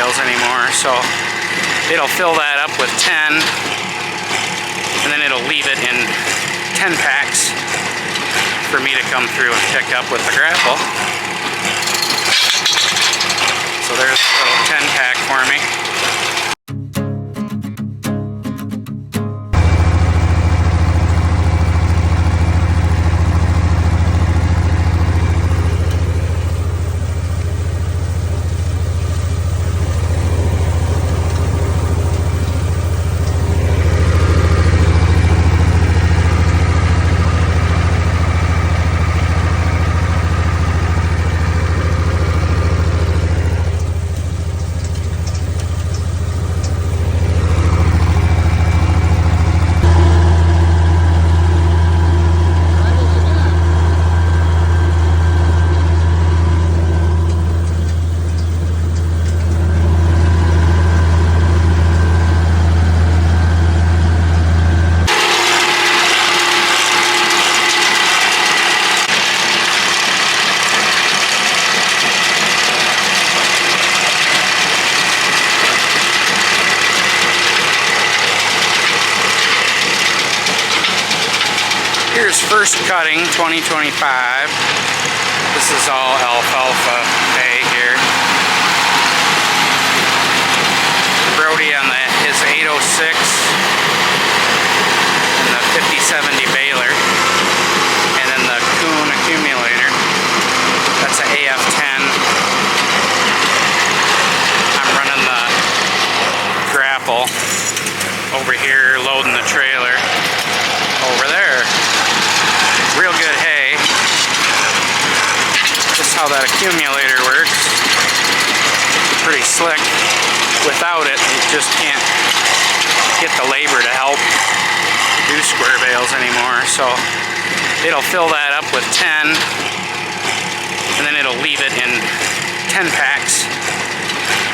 bales anymore, so it'll fill that up with 10, and then it'll leave it in 10 packs for me to come through and pick up with the grapple. So there's a little 10 pack for me. Here's first cutting 2025. This is all alfalfa hay here. Brody on his 806 and the 5070 baler, and then the Kuhn accumulator. That's an AF10. I'm running the grapple over here, loading the trailer over there. Real good hay. Just how that accumulator works. Pretty slick. Without it, you just can't get the labor to help do square bales anymore. So it'll fill that up with 10, and then it'll leave it in 10 packs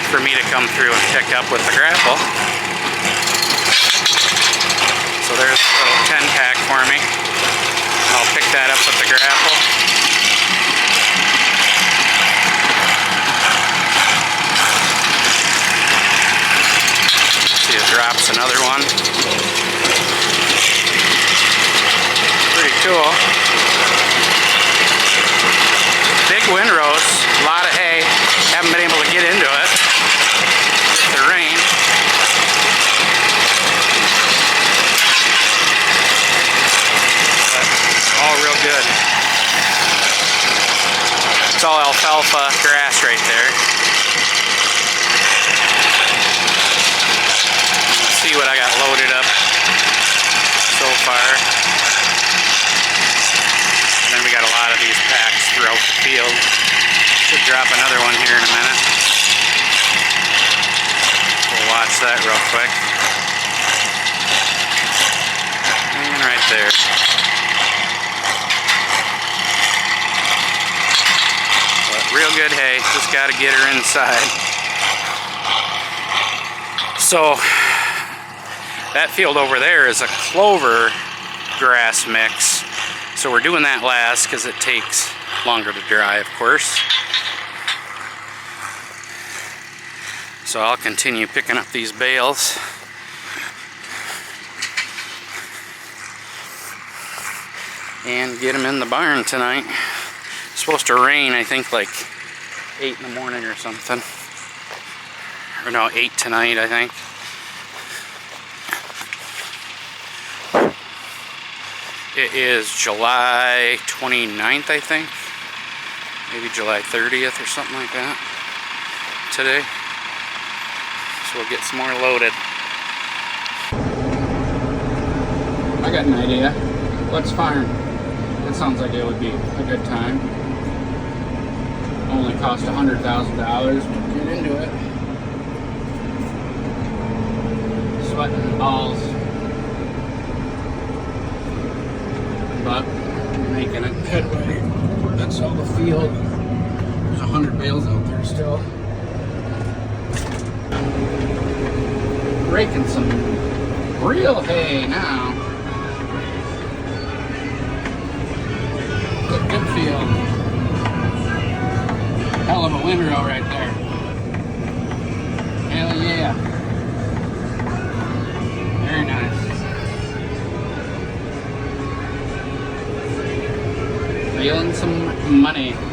for me to come through and pick up with the grapple. So there's a little 10 pack for me. I'll pick that up with the grapple. See, it drops another one. Pretty cool. Big windrows, a lot of hay. Haven't been able to get into it with the rain. All real good. It's all alfalfa grass right there. Let's see what I got loaded up so far. And then we got a lot of these packs throughout the field. Should drop another one here in a minute. We'll watch that real quick. And right there. Real good hay, just got to get her inside. So that field over there is a clover grass mix. So we're doing that last because it takes longer to dry, of course. So I'll continue picking up these bales. And get them in the barn tonight. It's supposed to rain, I think, like 8 in the morning or something. Or no, 8 tonight, I think. It is July 29th, I think. Maybe July 30th or something like that today. So we'll get some more loaded. I got an idea. Let's farm. It sounds like it would be a good time. Only cost $100,000, but get into it. Sweating balls. But making it headway. That's all the field. There's 100 bales out there still. Breaking some real hay now. Good field. Hell of a windrow right there. Hell yeah. Very nice. Reeling some money.